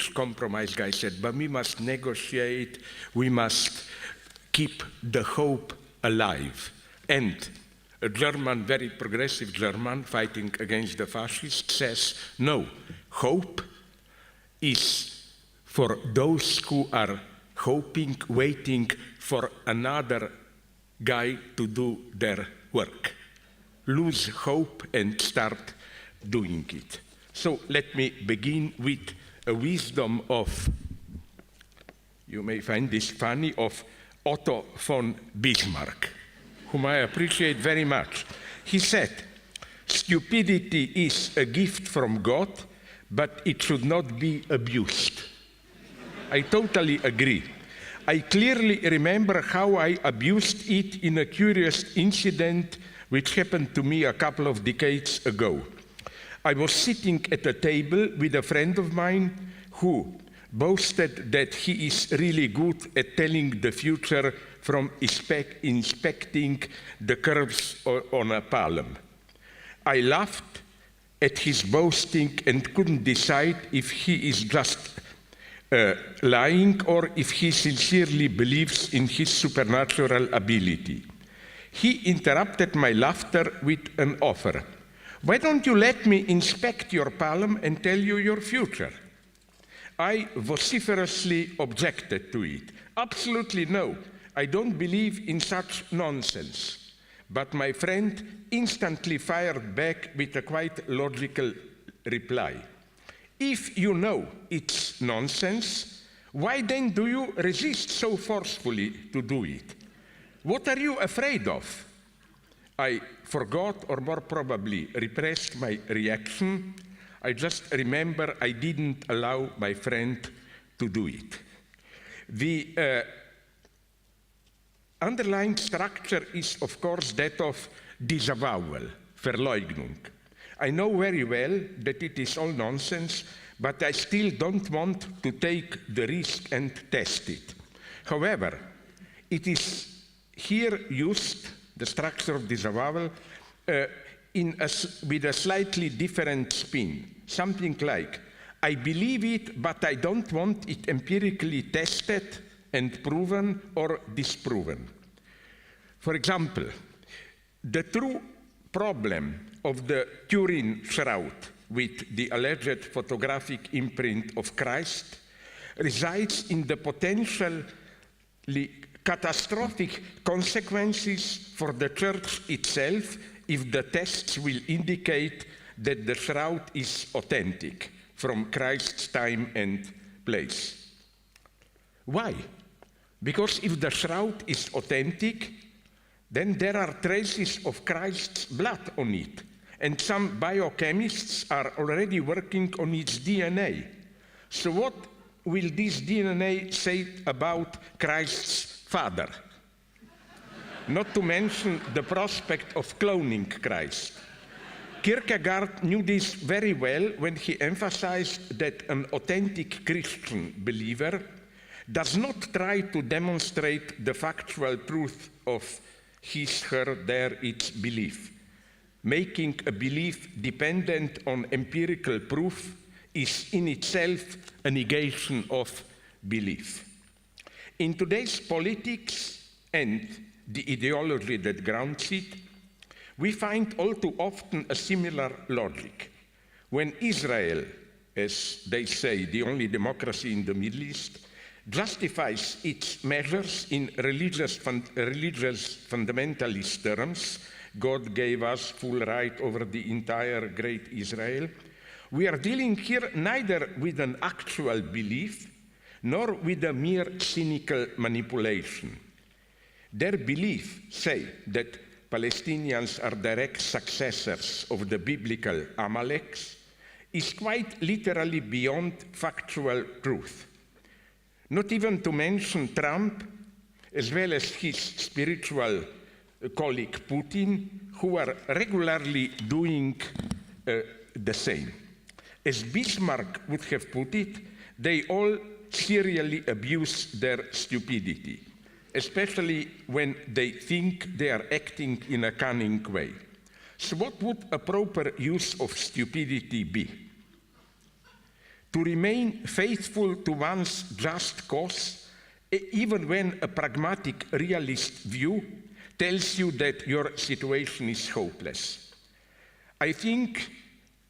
which compromise guy said, but we must negotiate, we must keep the hope alive. And a German, very progressive German, fighting against the fascists, says, no, hope is for those who are hoping, waiting for another guy to do their work. Lose hope and start doing it. So let me begin with a wisdom of, you may find this funny, of Otto von Bismarck, whom I appreciate very much. He said, stupidity is a gift from God, but it should not be abused. I totally agree. I clearly remember how I abused it in a curious incident which happened to me a couple of decades ago. I was sitting at a table with a friend of mine who boasted that he is really good at telling the future from inspecting the curves on a palm. I laughed at his boasting and couldn't decide if he is just lying or if he sincerely believes in his supernatural ability. He interrupted my laughter with an offer. Why don't you let me inspect your palm and tell you your future? I vociferously objected to it. Absolutely no, I don't believe in such nonsense. But my friend instantly fired back with a quite logical reply. If you know it's nonsense, why then do you resist so forcefully to do it? What are you afraid of? I forgot, or more probably repressed my reaction. I just remember I didn't allow my friend to do it. The underlying structure is, of course, that of disavowal, Verleugnung. I know very well that it is all nonsense, but I still don't want to take the risk and test it. However, it is here used, the structure of disavowal, with a slightly different spin. Something like, I believe it, but I don't want it empirically tested and proven or disproven. For example, the true problem of the Turin shroud with the alleged photographic imprint of Christ resides in the potentially catastrophic consequences for the church itself if the tests will indicate that the shroud is authentic from Christ's time and place. Why? Because if the shroud is authentic, then there are traces of Christ's blood on it, and some biochemists are already working on its DNA. So what will this DNA say about Christ's father? Not to mention the prospect of cloning Christ. Kierkegaard knew this very well when he emphasized that an authentic Christian believer does not try to demonstrate the factual truth of his, her, their, its belief. Making a belief dependent on empirical proof is in itself a negation of belief. In today's politics and the ideology that grounds it, we find all too often a similar logic. When Israel, as they say, the only democracy in the Middle East, justifies its measures in religious fundamentalist terms, God gave us full right over the entire great Israel, we are dealing here neither with an actual belief nor with a mere cynical manipulation. Their belief say that Palestinians are direct successors of the biblical Amaleks is quite literally beyond factual truth. Not even to mention Trump, as well as his spiritual colleague Putin, who are regularly doing the same. As Bismarck would have put it, they all serially abuse their stupidity, especially when they think they are acting in a cunning way. So what would a proper use of stupidity be? to remain faithful to one's just cause, even when a pragmatic realist view tells you that your situation is hopeless. I think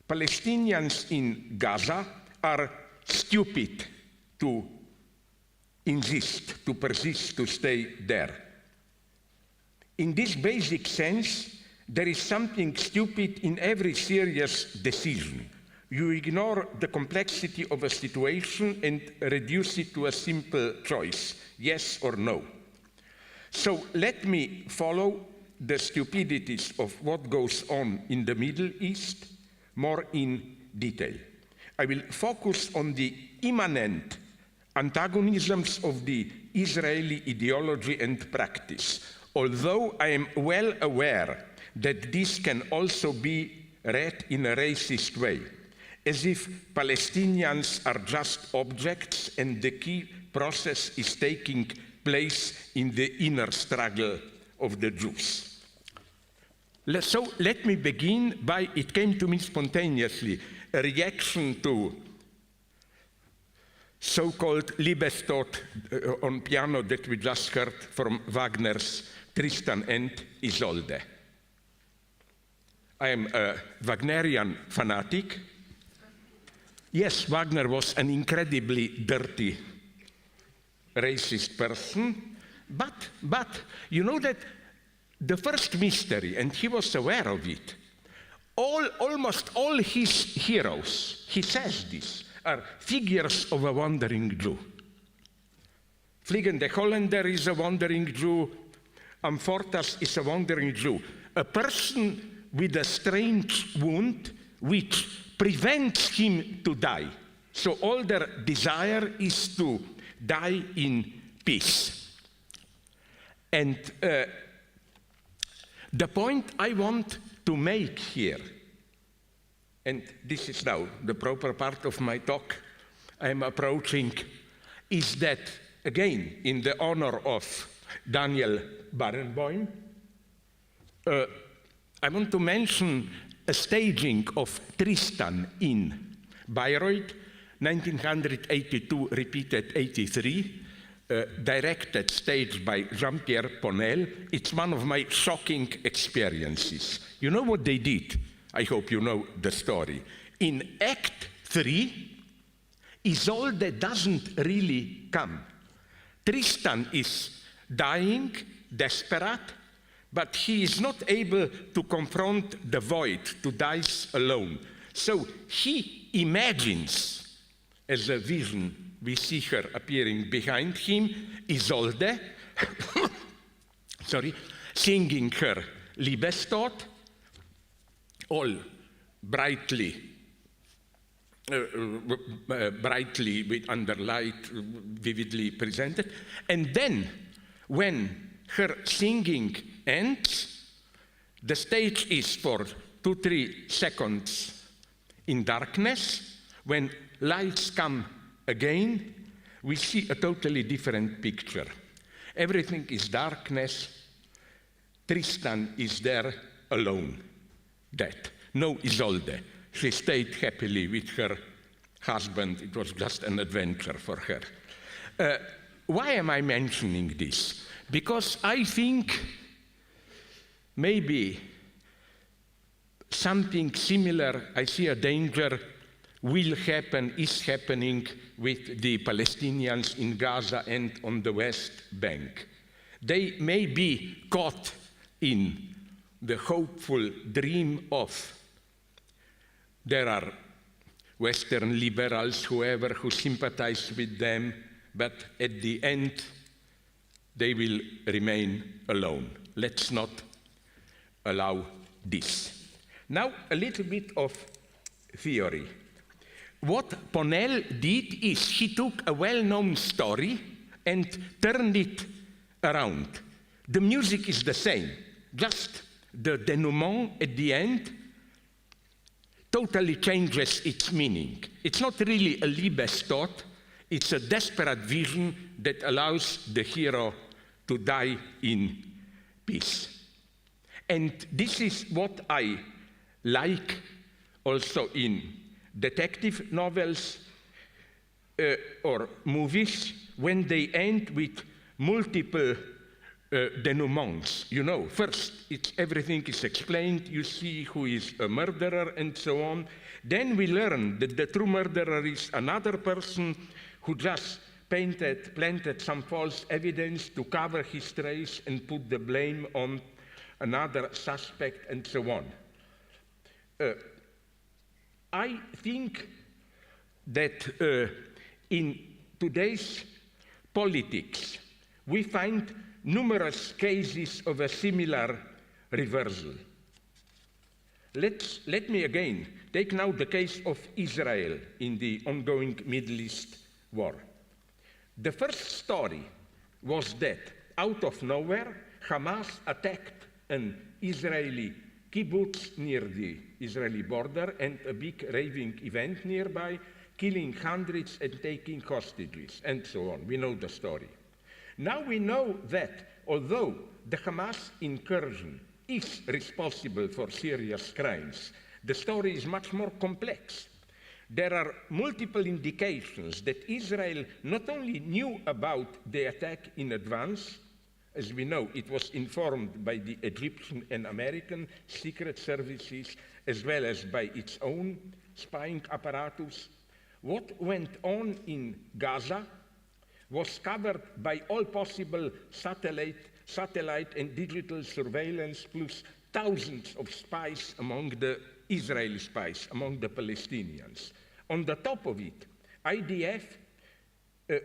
Palestinians in Gaza are stupid to insist, to persist, to stay there. In this basic sense, there is something stupid in every serious decision. You ignore the complexity of a situation and reduce it to a simple choice, yes or no. So let me follow the stupidities of what goes on in the Middle East more in detail. I will focus on the immanent antagonisms of the Israeli ideology and practice, although I am well aware that this can also be read in a racist way, as if Palestinians are just objects and the key process is taking place in the inner struggle of the Jews. So let me begin by, it came to me spontaneously, a reaction to so-called Liebestod on piano that we just heard from Wagner's Tristan and Isolde. I am a Wagnerian fanatic. Yes, Wagner was an incredibly dirty, racist person, but you know that the first mystery, and he was aware of it, almost all his heroes, he says this, are figures of a wandering Jew. Vliegen de Hollander is a wandering Jew, Amfortas is a wandering Jew, a person with a strange wound which prevents him to die. So all their desire is to die in peace. And the point I want to make here, and this is now the proper part of my talk I am approaching, is that, again, in the honor of Daniel Barenboim, I want to mention a staging of Tristan in Bayreuth, 1982, repeated 83, directed, staged by Jean-Pierre Ponel. It's one of my shocking experiences. You know what they did? I hope you know the story. In Act 3, Isolde doesn't really come. Tristan is dying, desperate, but he is not able to confront the void, to die alone. So he imagines, as a vision, we see her appearing behind him, Isolde, singing her Liebestod, all brightly with underlight, vividly presented. And then, when her singing ends, the stage is for 2-3 seconds in darkness. When lights come again, we see a totally different picture. Everything is darkness. Tristan is there alone, dead. No Isolde. She stayed happily with her husband. It was just an adventure for her. Why am I mentioning this? Because I think maybe something similar, I see a danger, will happen, is happening with the Palestinians in Gaza and on the West Bank. They may be caught in the hopeful dream of there are Western liberals, whoever, who sympathize with them, but at the end, they will remain alone. Let's not allow this. Now, a little bit of theory. What Ponel did is he took a well-known story and turned it around. The music is the same, just the denouement at the end totally changes its meaning. It's not really a Liebestod, it's a desperate vision that allows the hero to die in peace. And this is what I like also in detective novels. or movies when they end with multiple denouements. You know, first everything is explained, you see who is a murderer and so on. Then we learn that the true murderer is another person who just planted some false evidence to cover his trace and put the blame on another suspect and so on. I think that in today's politics, we find numerous cases of a similar reversal. Let me again take now the case of Israel in the ongoing Middle East war. The first story was that out of nowhere, Hamas attacked an Israeli kibbutz near the Israeli border and a big raving event nearby, killing hundreds and taking hostages, and so on. We know the story. Now we know that although the Hamas incursion is responsible for serious crimes, the story is much more complex. There are multiple indications that Israel not only knew about the attack in advance, as we know, it was informed by the Egyptian and American secret services, as well as by its own spying apparatus. What went on in Gaza was covered by all possible satellite and digital surveillance, plus thousands of spies among the Israeli spies, among the Palestinians. On the top of it, IDF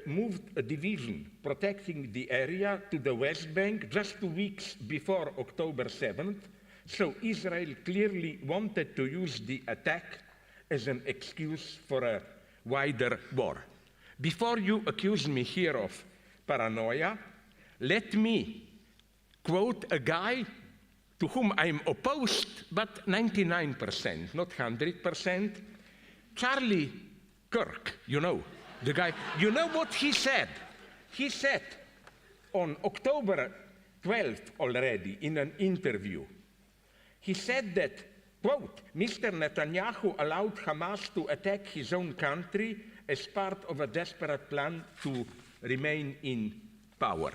moved a division protecting the area to the West Bank just 2 weeks before October 7th, so Israel clearly wanted to use the attack as an excuse for a wider war. Before you accuse me here of paranoia, let me quote a guy to whom I'm opposed, but 99%, not 100%, Charlie Kirk, you know, the guy. You know what he said? He said on October 12th already in an interview, he said that, quote, Mr. Netanyahu allowed Hamas to attack his own country as part of a desperate plan to remain in power.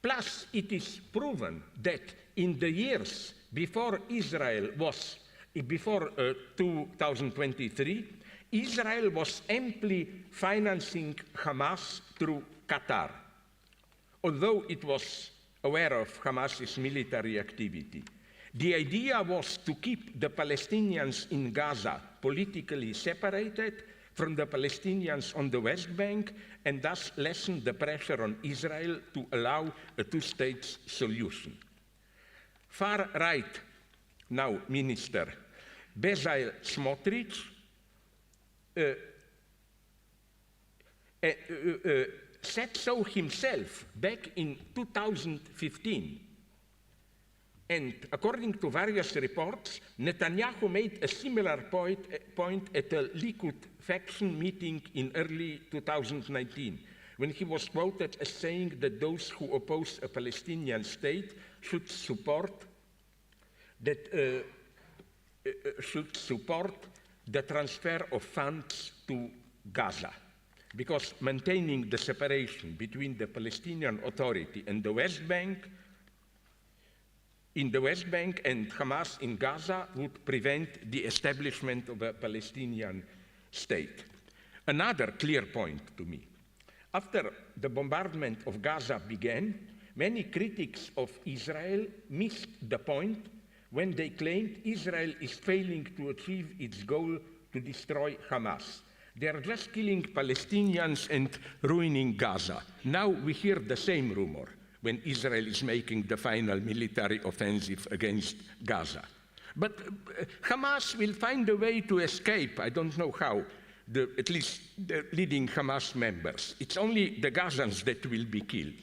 Plus, it is proven that in the years before 2023, Israel was amply financing Hamas through Qatar, although it was aware of Hamas's military activity. The idea was to keep the Palestinians in Gaza politically separated from the Palestinians on the West Bank, and thus lessen the pressure on Israel to allow a two-state solution. Far right, now Minister Bezalel Smotrich, said so himself back in 2015. And according to various reports, Netanyahu made a similar point at a Likud faction meeting in early 2019, when he was quoted as saying that those who oppose a Palestinian state should support the transfer of funds to Gaza, because maintaining the separation between the Palestinian Authority and the West Bank, in the West Bank and Hamas in Gaza would prevent the establishment of a Palestinian state. Another clear point to me. After the bombardment of Gaza began, many critics of Israel missed the point when they claimed Israel is failing to achieve its goal to destroy Hamas. They are just killing Palestinians and ruining Gaza. Now we hear the same rumor when Israel is making the final military offensive against Gaza. But Hamas will find a way to escape. I don't know how, at least the leading Hamas members. It's only the Gazans that will be killed.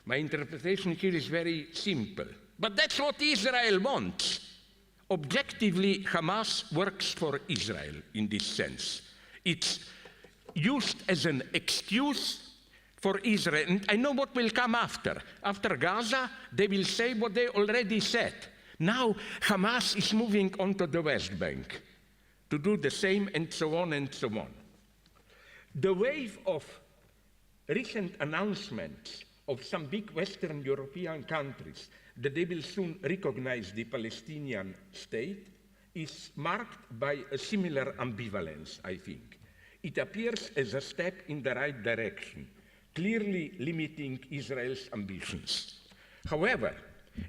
My interpretation here is very simple. But that's what Israel wants. Objectively, Hamas works for Israel in this sense. It's used as an excuse for Israel, and I know what will come after. After Gaza, they will say what they already said. Now, Hamas is moving onto the West Bank to do the same, and so on and so on. The wave of recent announcements of some big Western European countries that they will soon recognize the Palestinian state is marked by a similar ambivalence, I think. It appears as a step in the right direction, clearly limiting Israel's ambitions. However,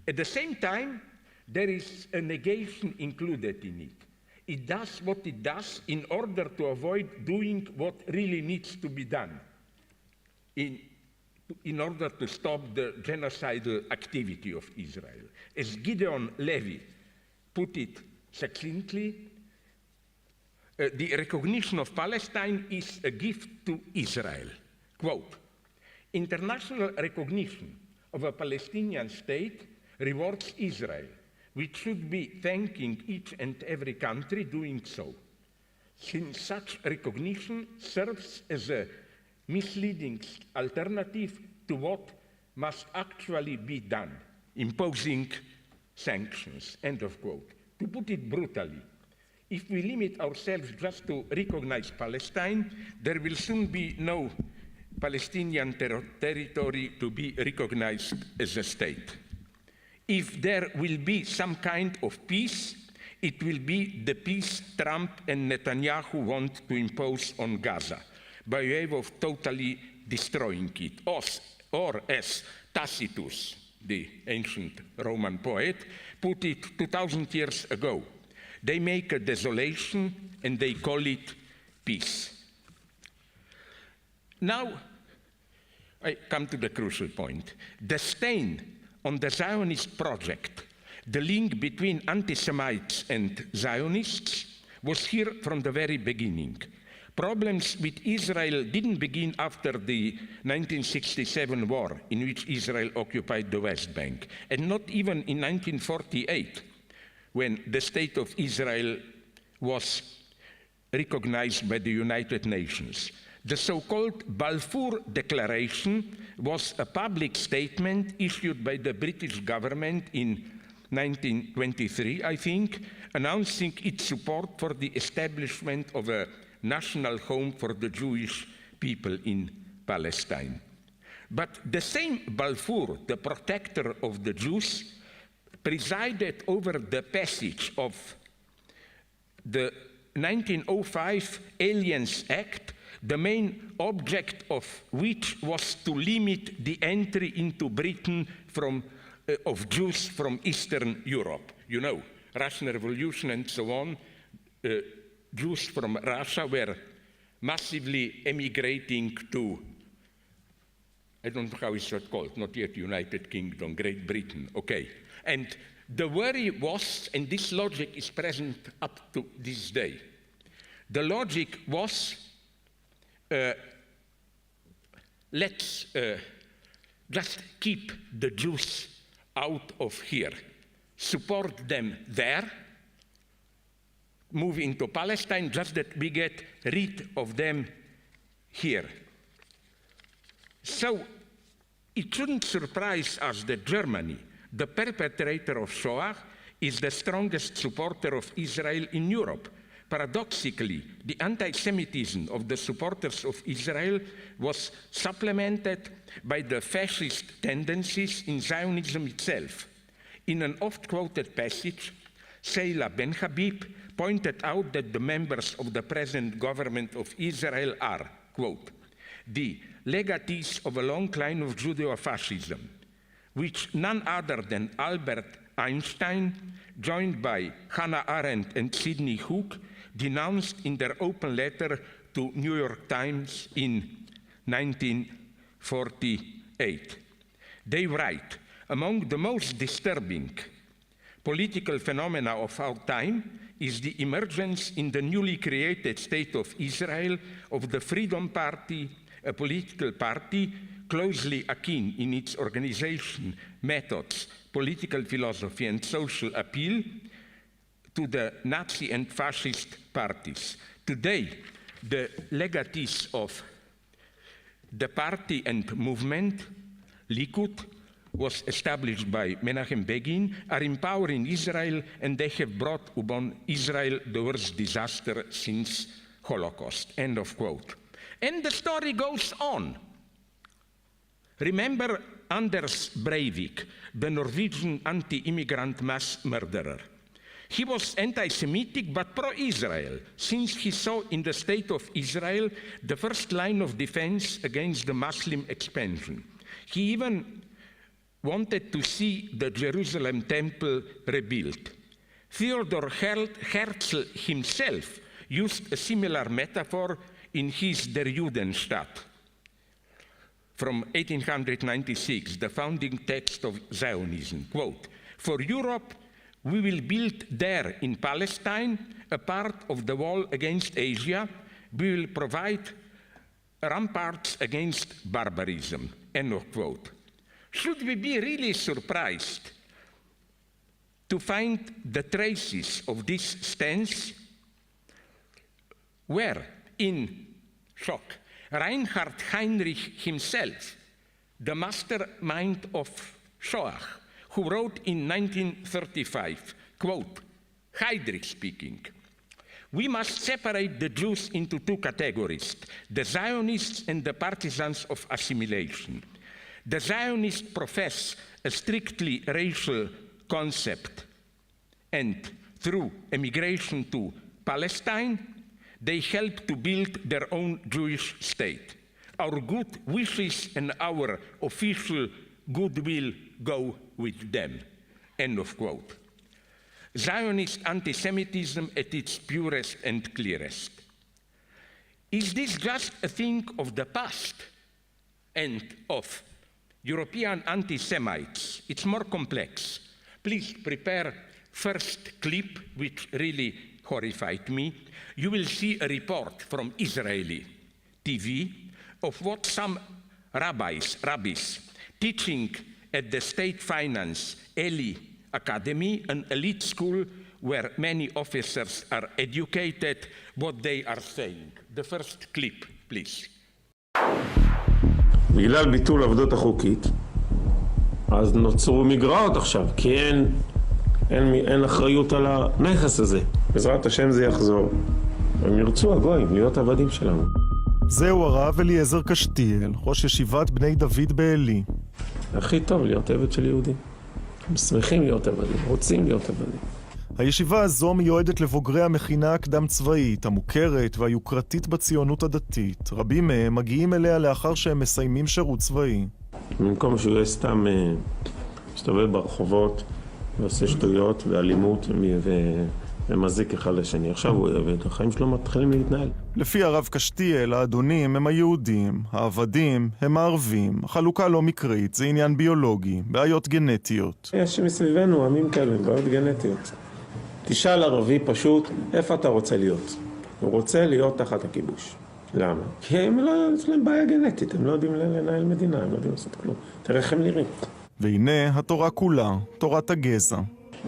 at the same time, there is a negation included in it. It does what it does in order to avoid doing what really needs to be done in order to stop the genocidal activity of Israel. As Gideon Levy put it succinctly, the recognition of Palestine is a gift to Israel. Quote, international recognition of a Palestinian state rewards Israel, which should be thanking each and every country doing so, since such recognition serves as a misleading alternative to what must actually be done, imposing sanctions, end of quote. To put it brutally, if we limit ourselves just to recognize Palestine, there will soon be no Palestinian territory to be recognized as a state. If there will be some kind of peace, it will be the peace Trump and Netanyahu want to impose on Gaza, by way of totally destroying it. Or as Tacitus, the ancient Roman poet, put it 2,000 years ago, they make a desolation and they call it peace. Now, I come to the crucial point. The stain on the Zionist project, the link between anti-Semites and Zionists, was here from the very beginning. Problems with Israel didn't begin after the 1967 war, in which Israel occupied the West Bank, and not even in 1948, when the State of Israel was recognized by the United Nations. The so-called Balfour Declaration was a public statement issued by the British government in 1923, I think, announcing its support for the establishment of a national home for the Jewish people in Palestine. But the same Balfour, the protector of the Jews, presided over the passage of the 1905 Aliens Act, the main object of which was to limit the entry into Britain of Jews from Eastern Europe. You know, Russian Revolution and so on, Jews from Russia were massively emigrating to, I don't know how it's called, not yet United Kingdom, Great Britain, okay. And the worry was, and this logic is present up to this day, the logic was, let's just keep the Jews out of here, support them there, move into Palestine, just that we get rid of them here. So it shouldn't surprise us that Germany, the perpetrator of Shoah, is the strongest supporter of Israel in Europe. Paradoxically, the anti-Semitism of the supporters of Israel was supplemented by the fascist tendencies in Zionism itself. In an oft-quoted passage, Sheila Ben-Habib pointed out that the members of the present government of Israel are, quote, the legatees of a long line of Judeo-fascism, which none other than Albert Einstein, joined by Hannah Arendt and Sidney Hook, denounced in their open letter to New York Times in 1948. They write, among the most disturbing political phenomena of our time is the emergence in the newly created State of Israel of the Freedom Party, a political party closely akin in its organization, methods, political philosophy, and social appeal to the Nazi and fascist parties. Today, the legatees of the party and movement, Likud, was established by Menachem Begin, are empowering Israel, and they have brought upon Israel the worst disaster since Holocaust, end of quote. And the story goes on. Remember Anders Breivik, the Norwegian anti-immigrant mass murderer. He was anti-Semitic but pro-Israel, since he saw in the state of Israel the first line of defense against the Muslim expansion. He even wanted to see the Jerusalem temple rebuilt. Theodor Herzl himself used a similar metaphor in his Der Judenstaat from 1896, the founding text of Zionism. Quote, "For Europe, we will build there in Palestine a part of the wall against Asia. We will provide ramparts against barbarism." End of quote. Should we be really surprised to find the traces of this stance? Where, in shock, Reinhard Heinrich himself, the mastermind of Shoah, who wrote in 1935, quote, Heydrich speaking, "We must separate the Jews into two categories, the Zionists and the partisans of assimilation. The Zionists profess a strictly racial concept, and through emigration to Palestine, they help to build their own Jewish state. Our good wishes and our official goodwill go with them." End of quote. Zionist-antisemitism at its purest and clearest. Is this just a thing of the past and of European anti-Semites? It's more complex. Please prepare first clip, which really horrified me. You will see a report from Israeli TV of what some rabbis teaching at the state-financed Eli Academy, an elite school where many officers are educated, what they are saying. The first clip, please. בגלל ביטול העבודות החוקית, אז נוצרו מגרעות עכשיו, כי אין אחריות על הנכס הזה. בעזרת השם זה יחזור. הם ירצו הגויים להיות עבדים שלנו. זהו הרב אליעזר קשתיאל, ראש ישיבת בני דוד בעלי. הכי טוב להיות עבד של יהודים. הם שמחים להיות עבדים, רוצים להיות עבדים. הישיבה הזו מיועדת לבוגרי המכינה הקדם צבאית, המוכרת והיוקרתית בציונות הדתית. רבים מהם מגיעים אליה לאחר שהם מסיימים שירות צבאי. במקום שהוא יהיה סתם מסתובב ברחובות ועושה שטויות ואלימות ומזיק אחד לשני. עכשיו הוא עבד, החיים שלו מתחילים להתנהל. לפי הרב קשתיאל, האדונים הם היהודים, העבדים הם הערבים. החלוקה לא מקרית, זה עניין ביולוגי, בעיות גנטיות. יש מסביבנו עמים כאלה, בעיות גנטיות. תשאל ערבי פשוט, איפה אתה רוצה להיות? הוא רוצה להיות תחת הכיבוש. למה? כי הם לא, יש להם בעיה גנטית, הם לא יודעים לנהל מדינה, הם לא יודעים לעשות כלום. תראה איך הם נראים. והנה התורה כולה, תורת הגזע.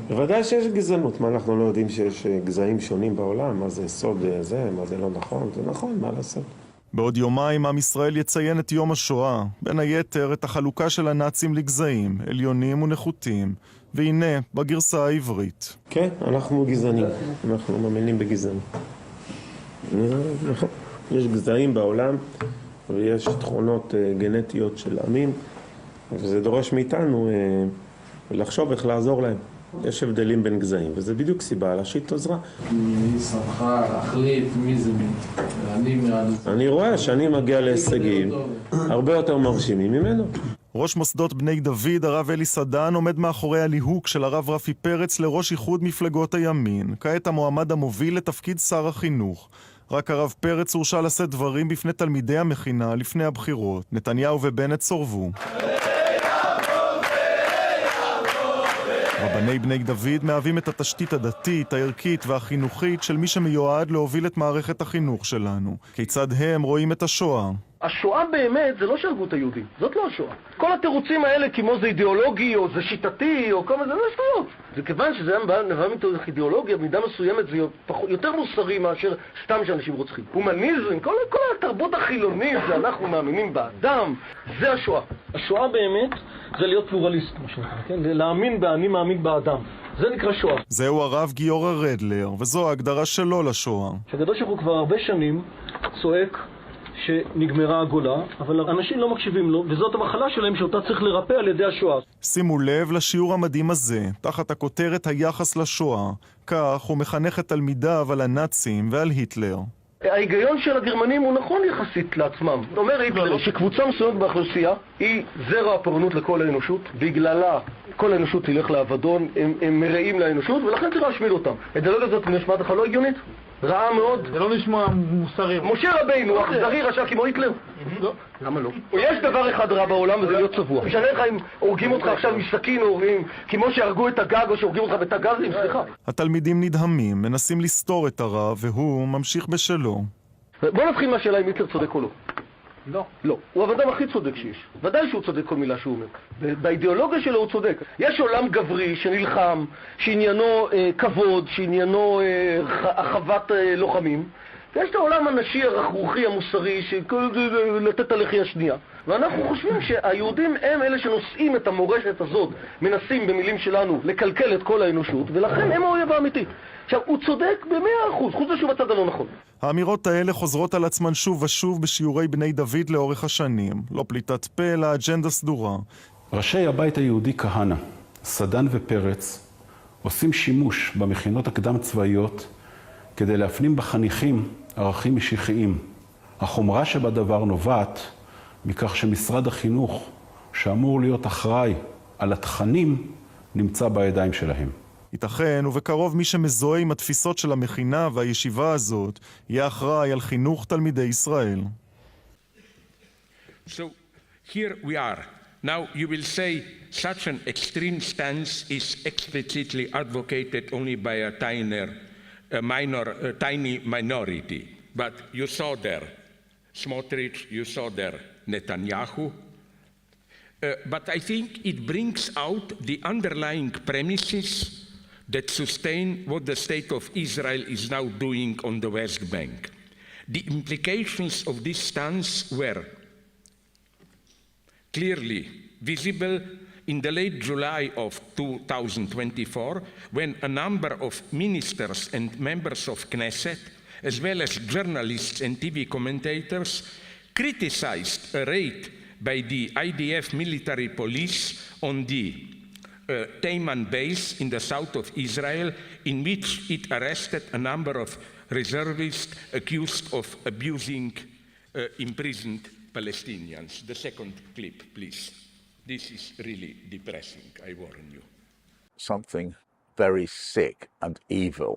בוודאי שיש גזענות, מה אנחנו לא יודעים שיש גזעים שונים בעולם, מה זה סוד זה, מה זה לא נכון, זה נכון, מה לעשות? בעוד יומיים עם ישראל יציין את יום השואה, בין היתר את החלוקה של הנאצים לגזעים, עליונים ונחותים, והנה בגרסה העברית. כן, אנחנו גזענים, אנחנו מאמינים בגזענות. נכון, יש גזעים בעולם ויש תכונות גנטיות של עמים, וזה דורש מאיתנו לחשוב איך לעזור להם. יש הבדלים בין גזעים, וזה בדיוק סיבה להשית עזרה. מי שמחה להחליט מי זה מי? אני רואה שאני מגיע להישגים הרבה יותר מרשימים ממנו. ראש מוסדות בני דוד, הרב אלי סדן, עומד מאחורי הליהוק של הרב רפי פרץ לראש איחוד מפלגות הימין. כעת המועמד המוביל לתפקיד שר החינוך. רק הרב פרץ הורשה לשאת דברים בפני תלמידי המכינה לפני הבחירות. נתניהו ובנט סורבו. רבני בני דוד מהווים את התשתית הדתית, הערכית והחינוכית של מי שמיועד להוביל את מערכת החינוך שלנו. כיצד הם רואים את השואה? השואה באמת זה לא שהרגו את היהודים, זאת לא השואה. כל התירוצים האלה כמו זה אידיאולוגי או זה שיטתי או כל זה לא שטויות. זה כיוון שזה נבע מתוך אידיאולוגיה, במידה מסוימת זה יותר מוסרי מאשר סתם שאנשים רוצחים. הומניזם, כל התרבות החילונית זה אנחנו מאמינים באדם, זה השואה. השואה באמת זה להיות פלורליסט, מה שנקרא, כן? להאמין באני מאמין באדם. זה נקרא שואה. זהו הרב גיורא רדלר, וזו ההגדרה שלו לשואה. שהקדוש ברוך הוא כבר הרבה שנים צועק שנגמרה הגולה, אבל אנשים לא מקשיבים לו, וזאת המחלה שלהם שאותה צריך לרפא על ידי השואה. שימו לב לשיעור המדהים הזה, תחת הכותרת היחס לשואה. כך הוא מחנך את תלמידיו על הנאצים ועל היטלר. ההיגיון של הגרמנים הוא נכון יחסית לעצמם. אומר היטלר שקבוצה מסוימת באוכלוסייה היא זרע הפורענות לכל האנושות, בגללה כל האנושות תלך לאבדון, הם מרעים לאנושות, ולכן צריך להשמיד אותם. האידיאולוגיה הזאת נשמעת לך לא הגיונית? רעה מאוד. זה לא נשמע מוסרי. משה רבינו, אכזרי רשע כמו היטלר? לא. למה לא? יש דבר אחד רע בעולם וזה להיות צבוע. משנה לך אם הורגים אותך עכשיו מסכין או כמו שהרגו את הגג או שהורגים אותך בתא גזים, סליחה. התלמידים נדהמים, מנסים לסתור את הרע, והוא ממשיך בשלו. בוא נתחיל מהשאלה אם היטלר צודק או לא. לא. לא. הוא האדם הכי צודק שיש. ודאי שהוא צודק כל מילה שהוא אומר. באידיאולוגיה שלו הוא צודק. יש עולם גברי שנלחם, שעניינו כבוד, שעניינו החוות לוחמים. ויש את העולם הנשי, הרכרוכי, המוסרי, לתת הלחי השנייה. ואנחנו חושבים שהיהודים הם אלה שנושאים את המורשת הזאת, מנסים במילים שלנו לקלקל את כל האנושות, ולכן הם האויב האמיתי. עכשיו, הוא צודק ב100%, חוץ משהו בצד הלא נכון. האמירות האלה חוזרות על עצמן שוב ושוב בשיעורי בני דוד לאורך השנים. לא פליטת פה, אלא אג'נדה סדורה. ראשי הבית היהודי כהנא, סדן ופרץ, עושים שימוש במכינות הקדם צבאיות כדי להפנים בחניכים ערכים משיחיים. החומרה שבדבר נובעת מכך שמשרד החינוך, שאמור להיות אחראי על התכנים, נמצא בידיים שלהם. ייתכן ובקרוב מי שמזוהה עם התפיסות של המכינה והישיבה הזאת יהיה אחראי על חינוך תלמידי ישראל. So here we are. Now you will say such an extreme stance is explicitly advocated only by a tiny minority. But you saw there Smotrich, you saw there Netanyahu. But I think it brings out the underlying premises that sustain what the state of Israel is now doing on the West Bank. The implications of this stance were clearly visible in the late July of 2024, when a number of ministers and members of Knesset, as well as journalists and TV commentators, criticized a raid by the IDF military police on the Teiman base in the south of Israel, in which it arrested a number of reservists accused of abusing imprisoned Palestinians. The second clip, please. This is really depressing, I warn you. Something very sick and evil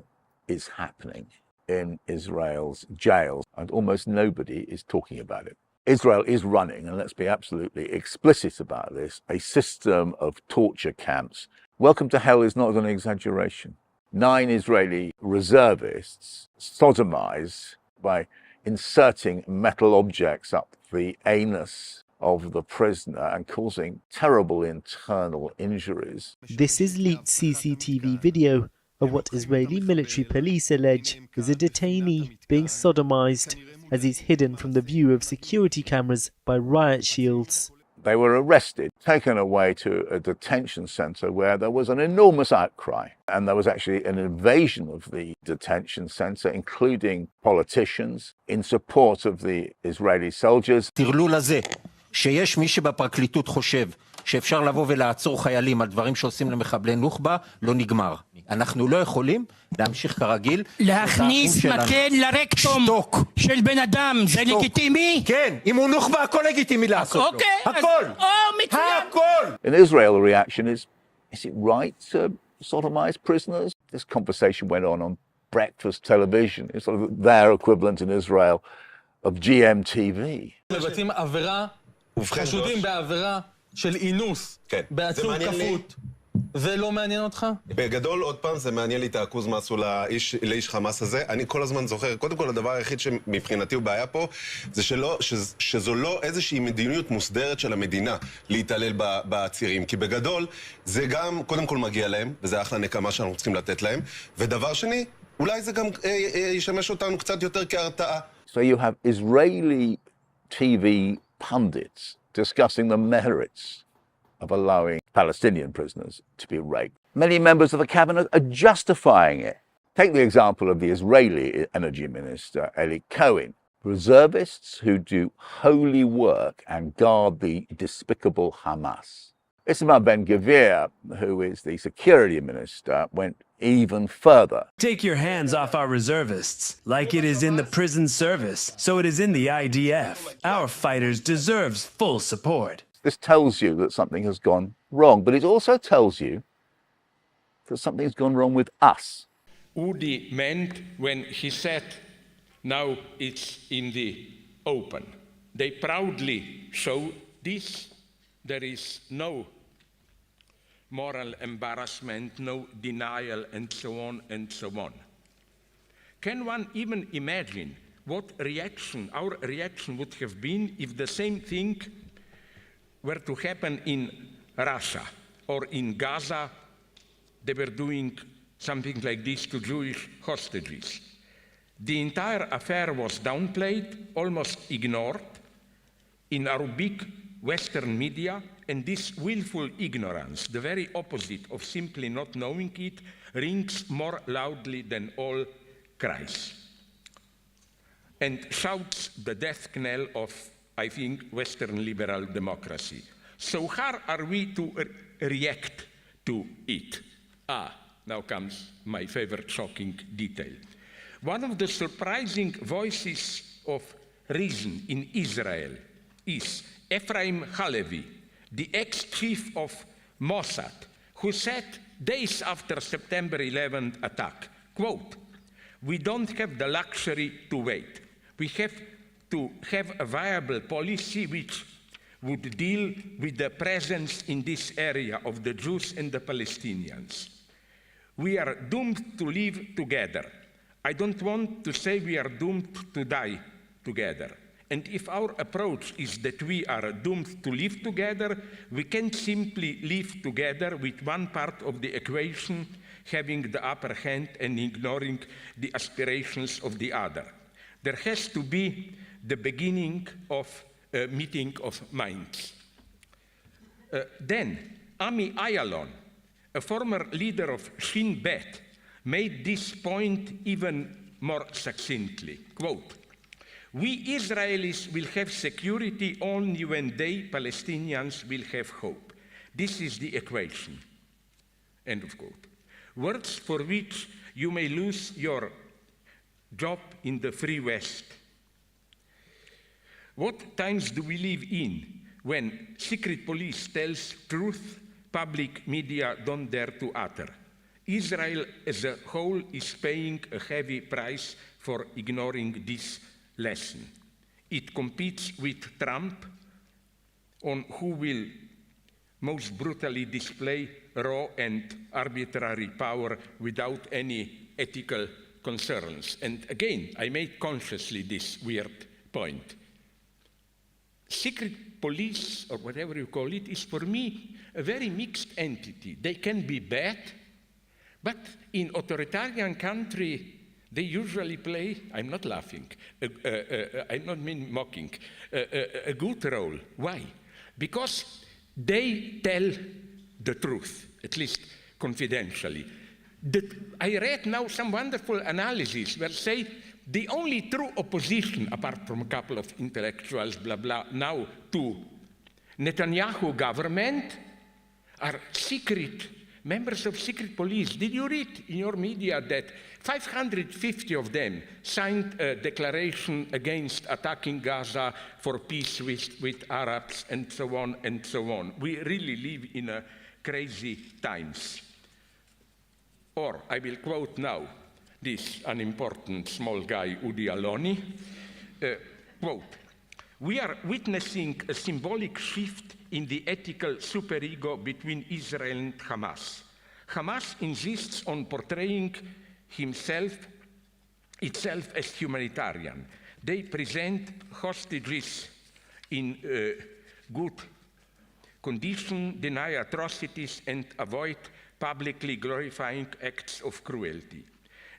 is happening in Israel's jails, and almost nobody is talking about it. Israel is running, and let's be absolutely explicit about this, a system of torture camps. Welcome to hell is not an exaggeration. 9 Israeli reservists sodomized by inserting metal objects up the anus of the prisoner and causing terrible internal injuries. This is leaked CCTV video of what Israeli military police allege is a detainee being sodomized as he's hidden from the view of security cameras by riot shields. They were arrested, taken away to a detention center where there was an enormous outcry. And there was actually an invasion of the detention center, including politicians, in support of the Israeli soldiers. תרלול הזה, שיש מי שבפרקליטות חושב שאפשר לבוא ולעצור חיילים על דברים שעושים למחבלי נוח'בה, לא נגמר. אנחנו לא יכולים להמשיך כרגיל. להכניס מקל לרקטום של בן אדם, זה לגיטימי? כן, אם הוא נוח'בה, הכל לגיטימי לעשות לו. הכל. הכל. In Israel, the reaction is it right to sodomize prisoners? This conversation went on breakfast television. It's sort of their equivalent in Israel of GMTV. מבצעים עבירה, חשודים בעבירה של אינוס, בעצור כפות. זה לא מעניין אותך? בגדול, עוד פעם, זה מעניין לי את האקוז מה עשו לאיש חמאס הזה. אני כל הזמן זוכר, קודם כל, הדבר היחיד שמבחינתי הוא בעיה פה, זה שזו לא איזושהי מדיניות מוסדרת של המדינה להתעלל בעצירים. כי בגדול, זה גם, קודם כל מגיע להם, וזה אחלה נקמה שאנחנו צריכים לתת להם. ודבר שני, אולי זה גם ישמש אותנו קצת יותר כהרתעה. So you have Israeli TV pundits discussing the merits of allowing Palestinian prisoners to be raped. Many members of the cabinet are justifying it. Take the example of the Israeli energy minister, Eli Cohen. reservists who do holy work and guard the despicable Hamas. Itamar Ben-Gvir, who is the security minister, went even further. Take your hands off our reservists. Like it is in the prison service, so it is in the IDF. Our fighters deserve full support. This tells you that something has gone wrong, but it also tells you that something's gone wrong with us. Udi meant when he said, now it's in the open. They proudly show this. There is no moral embarrassment, no denial, and so on and so on. Can one even imagine what reaction, our reaction would have been if the same thing were to happen in Russia or in Gaza? They were doing something like this to Jewish hostages. The entire affair was downplayed, almost ignored in our big Western media, and this willful ignorance, the very opposite of simply not knowing it, rings more loudly than all cries and shouts the death knell of, I think, Western liberal democracy. So how are we to react to it? Now comes my favorite shocking detail. One of the surprising voices of reason in Israel is Ephraim Halevi, the ex-chief of Mossad, who said days after September 11th attack, quote, "We don't have the luxury to wait. We have to have a viable policy which would deal with the presence in this area of the Jews and the Palestinians. We are doomed to live together. I don't want to say we are doomed to die together. And if our approach is that we are doomed to live together, we can't simply live together with one part of the equation having the upper hand and ignoring the aspirations of the other. There has to be the beginning of a meeting of minds." Then, Udi Aloni, a former leader of Shin Bet, made this point even more succinctly. Quote, "We Israelis will have security only when they, Palestinians, will have hope. This is the equation." End of quote. Words for which you may lose your job in the Free West. What times do we live in when secret police tells truth public media don't dare to utter? Israel as a whole is paying a heavy price for ignoring this lesson. It competes with Trump on who will most brutally display raw and arbitrary power without any ethical concerns. And again, I made consciously this weird point. Secret police, or whatever you call it, is for me a very mixed entity. They can be bad, but in authoritarian country, they usually play, I'm not laughing, I'm not mean mocking, a good role. Why? Because they tell the truth, at least confidentially. I read now some wonderful analysis where say the only true opposition, apart from a couple of intellectuals, blah, blah, now to Netanyahu government are secret members of secret police. Did you read in your media that 550 of them signed a declaration against attacking Gaza for peace with Arabs and so on and so on? We really live in a crazy times. Or I will quote now this unimportant small guy, Udi Aloni, quote, "We are witnessing a symbolic shift in the ethical superego between Israel and Hamas. Hamas insists on portraying itself as humanitarian. They present hostages in good condition, deny atrocities, and avoid publicly glorifying acts of cruelty.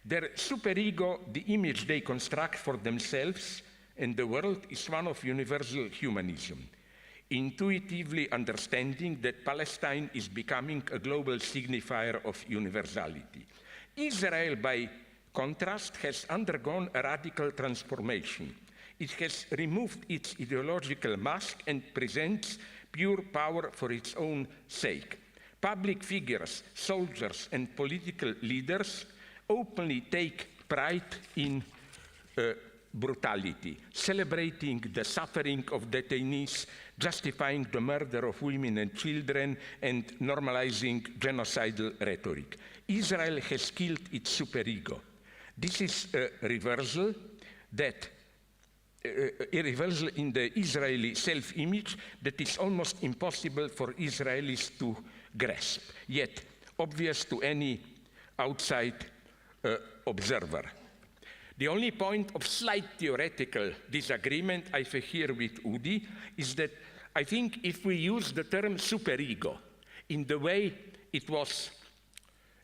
Their superego, the image they construct for themselves and the world, is one of universal humanism, intuitively understanding that Palestine is becoming a global signifier of universality. Israel, by contrast, has undergone a radical transformation. It has removed its ideological mask and presents pure power for its own sake. Public figures, soldiers, and political leaders openly take pride in brutality, celebrating the suffering of detainees, justifying the murder of women and children, and normalizing genocidal rhetoric. Israel has killed its superego. This is a reversal in the Israeli self-image that is almost impossible for Israelis to grasp, yet obvious to any outside observer. The only point of slight theoretical disagreement I have here with Udi is that I think if we use the term superego in the way it was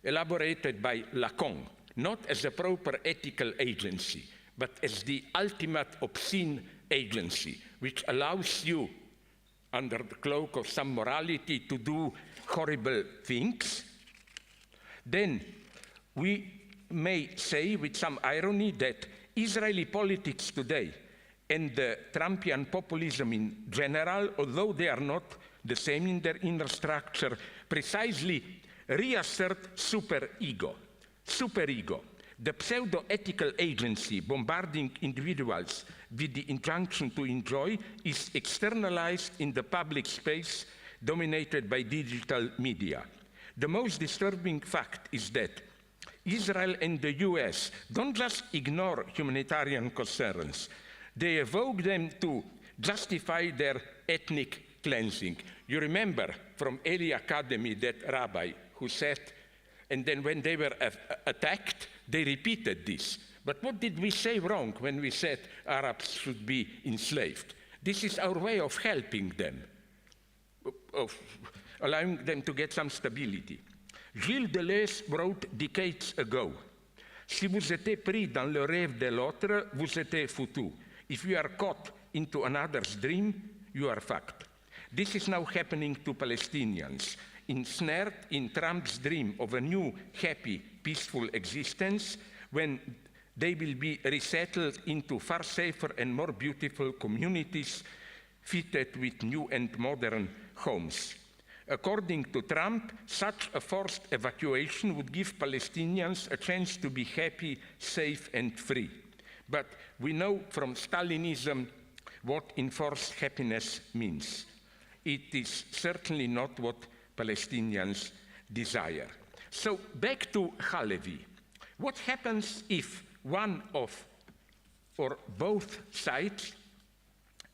elaborated by Lacan, not as a proper ethical agency, but as the ultimate obscene agency, which allows you, under the cloak of some morality, to do horrible things, then we may say with some irony that Israeli politics today and the Trumpian populism in general, although they are not the same in their inner structure, precisely reassert superego. Superego, the pseudo-ethical agency bombarding individuals with the injunction to enjoy, is externalized in the public space dominated by digital media. The most disturbing fact is that Israel and the US don't just ignore humanitarian concerns, they evoke them to justify their ethnic cleansing. You remember from Eli Academy that rabbi who said, and then when they were attacked, they repeated this. But what did we say wrong when we said Arabs should be enslaved? This is our way of helping them, of allowing them to get some stability. Gilles Deleuze wrote decades ago, si vous étiez pris dans le rêve de l'autre, vous étiez foutu. If you are caught into another's dream, you are fucked. This is now happening to Palestinians, ensnared in Trump's dream of a new, happy, peaceful existence when they will be resettled into far safer and more beautiful communities fitted with new and modern homes. According to Trump, such a forced evacuation would give Palestinians a chance to be happy, safe, and free. But we know from Stalinism what enforced happiness means. It is certainly not what Palestinians desire. So back to Halevi. What happens if one of or both sides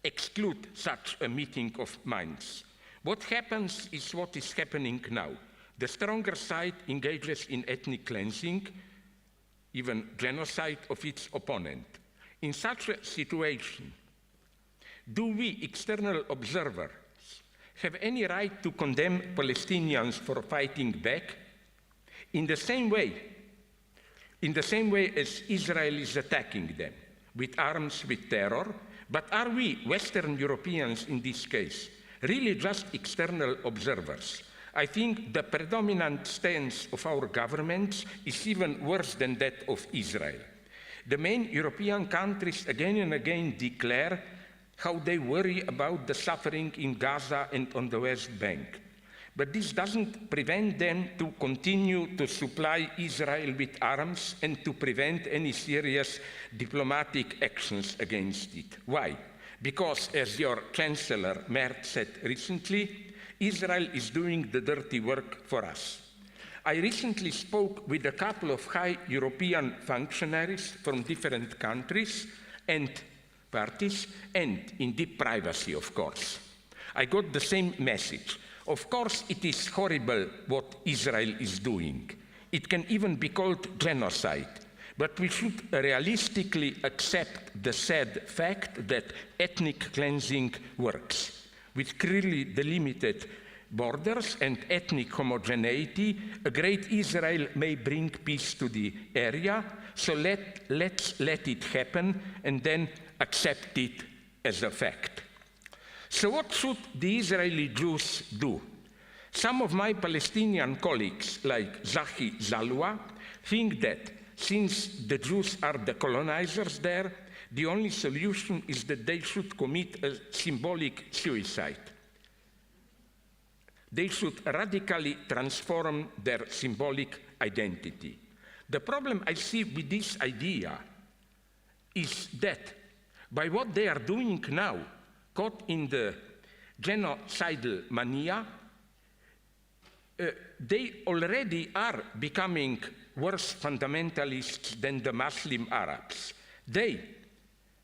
exclude such a meeting of minds? What happens is what is happening now. The stronger side engages in ethnic cleansing, even genocide of its opponent. In such a situation, do we, external observers, have any right to condemn Palestinians for fighting back? In the same way as Israel is attacking them, with arms, with terror, but are we, Western Europeans in this case, really just external observers? I think the predominant stance of our governments is even worse than that of Israel. The main European countries again and again declare how they worry about the suffering in Gaza and on the West Bank. But this doesn't prevent them to continue to supply Israel with arms and to prevent any serious diplomatic actions against it. Why? Because, as your Chancellor Merz said recently, Israel is doing the dirty work for us. I recently spoke with a couple of high European functionaries from different countries and parties, and in deep privacy, of course. I got the same message. Of course, it is horrible what Israel is doing. It can even be called genocide. But we should realistically accept the sad fact that ethnic cleansing works. With clearly delimited borders and ethnic homogeneity, a great Israel may bring peace to the area, so let's let it happen and then accept it as a fact. So what should the Israeli Jews do? Some of my Palestinian colleagues, like Zahi Zalwa, think that since the Jews are the colonizers there, the only solution is that they should commit a symbolic suicide. They should radically transform their symbolic identity. The problem I see with this idea is that by what they are doing now, caught in the genocidal mania, they already are becoming worse fundamentalists than the Muslim Arabs. They,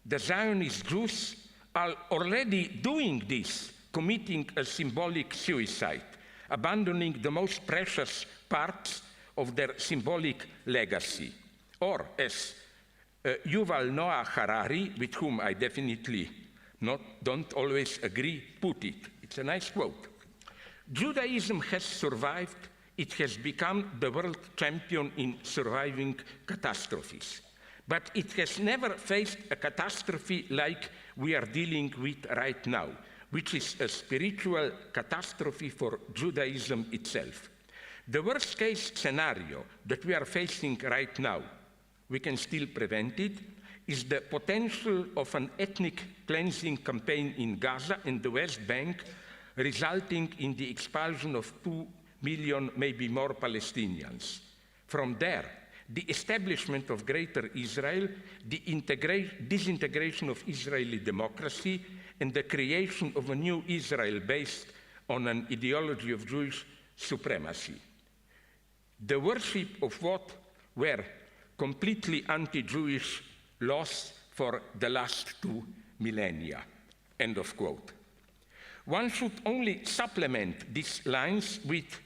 the Zionist Jews, are already doing this, committing a symbolic suicide, abandoning the most precious parts of their symbolic legacy. Or, as Yuval Noah Harari, with whom I definitely don't always agree, put it. It's a nice quote. Judaism has survived. It has become the world champion in surviving catastrophes. But it has never faced a catastrophe like we are dealing with right now, which is a spiritual catastrophe for Judaism itself. The worst-case scenario that we are facing right now, we can still prevent it, is the potential of an ethnic cleansing campaign in Gaza and the West Bank, resulting in the expulsion of 2 million, maybe more, Palestinians. From there, the establishment of Greater Israel, the disintegration of Israeli democracy, and the creation of a new Israel based on an ideology of Jewish supremacy. The worship of what were completely anti-Jewish laws for the last 2 millennia. End of quote. One should only supplement these lines with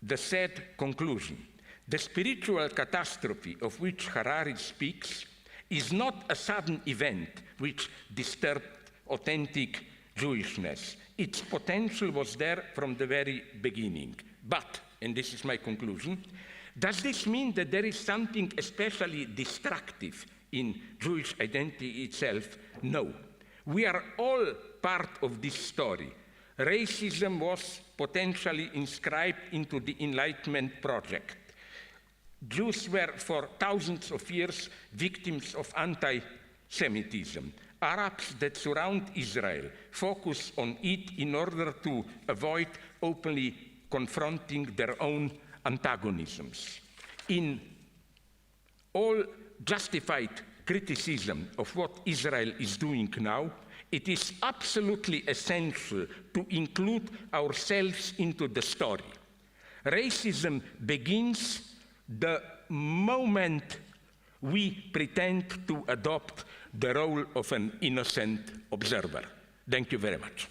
the sad conclusion. The spiritual catastrophe of which Harari speaks is not a sudden event which disturbed authentic Jewishness. Its potential was there from the very beginning. But, and this is my conclusion, does this mean that there is something especially destructive in Jewish identity itself? No. We are all part of this story. Racism was potentially inscribed into the Enlightenment project. Jews were for thousands of years victims of anti-Semitism. Arabs that surround Israel focus on it in order to avoid openly confronting their own antagonisms. In all justified criticism of what Israel is doing now, it is absolutely essential to include ourselves into the story. Racism begins the moment we pretend to adopt the role of an innocent observer. Thank you very much.